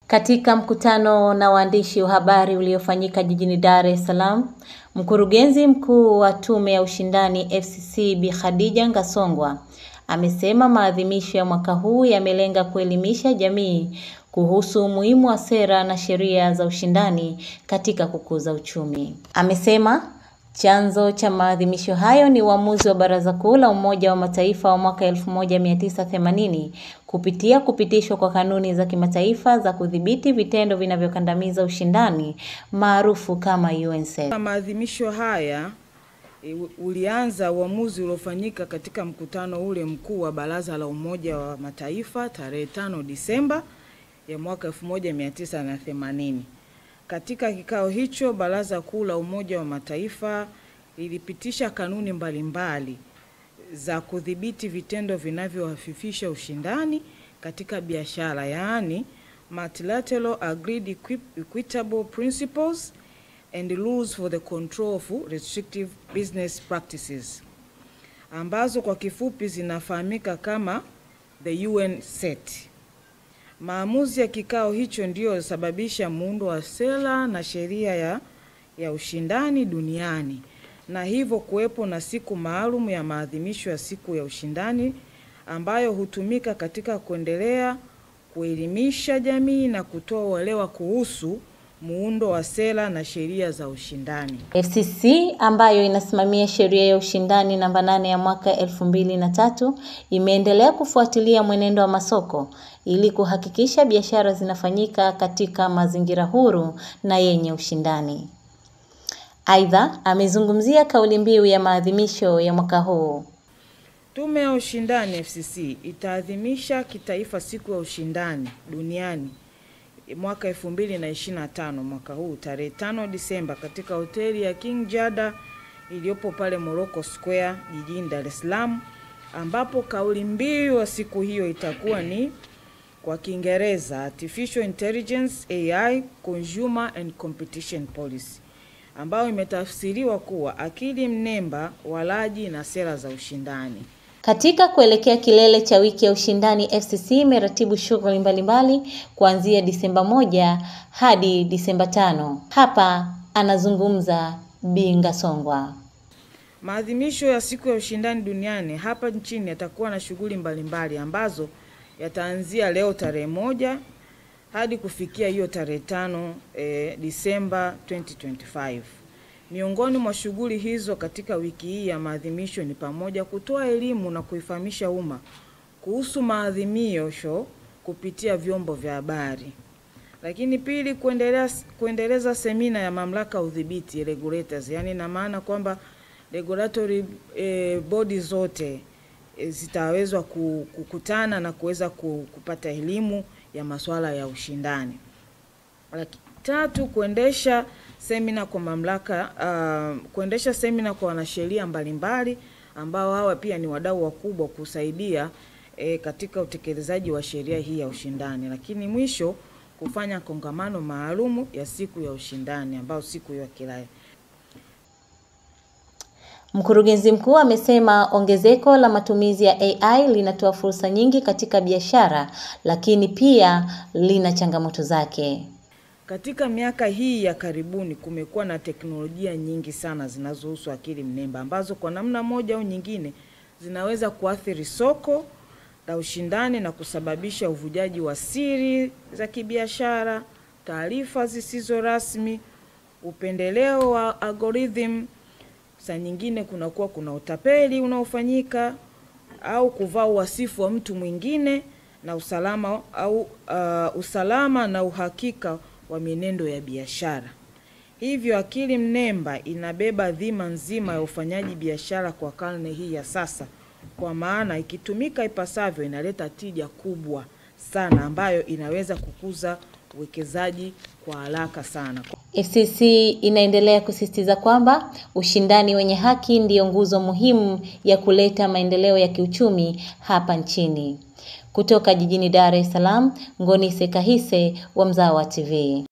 Katika mkutano na waandishi wa habari uliofanyika jijini Dar es Salaam, mkurugenzi mkuu wa Tume ya Ushindani FCC Bi Khadija Ngasongwa amesema maadhimisho ya mwaka huu yamelenga kuelimisha jamii kuhusu umuhimu wa sera na sheria za ushindani katika kukuza uchumi. Amesema chanzo cha maadhimisho hayo ni uamuzi wa Baraza Kuu la Umoja wa Mataifa wa mwaka 1980 kupitia kupitishwa kwa kanuni za kimataifa za kudhibiti vitendo vinavyokandamiza ushindani maarufu kama UNCED. Maadhimisho haya ulianza uamuzi uliofanyika katika mkutano ule mkuu wa Baraza la Umoja wa Mataifa tarehe 5 Disemba ya mwaka 1980. Katika kikao hicho, Baraza Kuu la Umoja wa Mataifa lilipitisha kanuni mbalimbali za kudhibiti vitendo vinavyohafifisha ushindani katika biashara, yaani Multilateral Agreed Equitable Principles and Rules for the Control of Restrictive Business Practices, ambazo kwa kifupi zinafahamika kama the UNCED. Maamuzi ya kikao hicho ndio sababisha muundo wa sera na sheria ya ushindani duniani, na hivyo kuwepo na siku maalum ya maadhimisho ya siku ya ushindani ambayo hutumika katika kuendelea kuelimisha jamii na kutoa uelewa kuhusu muundo wa sera na sheria za ushindani. FCC ambayo inasimamia sheria ya ushindani namba 8 ya mwaka 2003 imeendelea kufuatilia mwenendo wa masoko ili kuhakikisha biashara zinafanyika katika mazingira huru na yenye ushindani. Aidha, amezungumzia kauli mbiu ya maadhimisho ya mwaka huu. Tume ya Ushindani FCC itaadhimisha kitaifa siku ya ushindani duniani mwaka 2025 mwaka huu tarehe 5 Disemba katika hoteli ya King Jada iliyopo pale Morocco Square jijini Dar es Salaam, ambapo kauli mbiu ya siku hiyo itakuwa ni kwa Kiingereza Artificial Intelligence AI Consumer and Competition Policy, ambayo imetafsiriwa kuwa akili mnemba, walaji na sera za ushindani. Katika kuelekea kilele cha wiki ya ushindani, FCC imeratibu shughuli mbalimbali kuanzia Disemba 1 hadi Disemba 5. Hapa anazungumza Bi Ngasongwa. Maadhimisho ya siku ya ushindani duniani hapa nchini yatakuwa na shughuli mbalimbali ambazo yataanzia leo tarehe 1 hadi kufikia hiyo tarehe 5 Disemba 2025. Miongoni mwa shughuli hizo katika wiki hii ya maadhimisho ni pamoja kutoa elimu na kuifahamisha umma kuhusu maadhimisho kupitia vyombo vya habari. Lakini pili, kuendeleza semina ya mamlaka udhibiti regulators, yani na maana kwamba regulatory body zote zitawezwa kukutana na kuweza kupata elimu ya masuala ya ushindani. Tatu, kuendesha semina kwa mamlaka, kuendesha semina kwa wanasheria mbalimbali ambao hawa pia ni wadau wakubwa kusaidia katika utekelezaji wa sheria hii ya ushindani. Lakini mwisho, kufanya kongamano maalumu ya siku ya ushindani ambao siku ya kilele. Mkurugenzi mkuu amesema ongezeko la matumizi ya AI linatoa fursa nyingi katika biashara, lakini pia lina changamoto zake. Katika miaka hii ya karibuni kumekuwa na teknolojia nyingi sana zinazohusu akili mnemba ambazo kwa namna moja au nyingine zinaweza kuathiri soko la ushindani na kusababisha uvujaji wa siri za kibiashara, taarifa zisizo rasmi, upendeleo wa algorithm. Saa nyingine kuna utapeli unaofanyika au kuvaa wasifu wa mtu mwingine na usalama na uhakika wa mienendo ya biashara. Hivyo akili mnemba inabeba dhima nzima ya ufanyaji biashara kwa karne hii ya sasa, kwa maana ikitumika ipasavyo inaleta tija kubwa sana ambayo inaweza kukuza uwekezaji kwa haraka sana. FCC inaendelea kusisitiza kwamba ushindani wenye haki ndio nguzo muhimu ya kuleta maendeleo ya kiuchumi hapa nchini. Kutoka jijini Dar es Salaam, Ngonise Kahise wa Mzawa TV.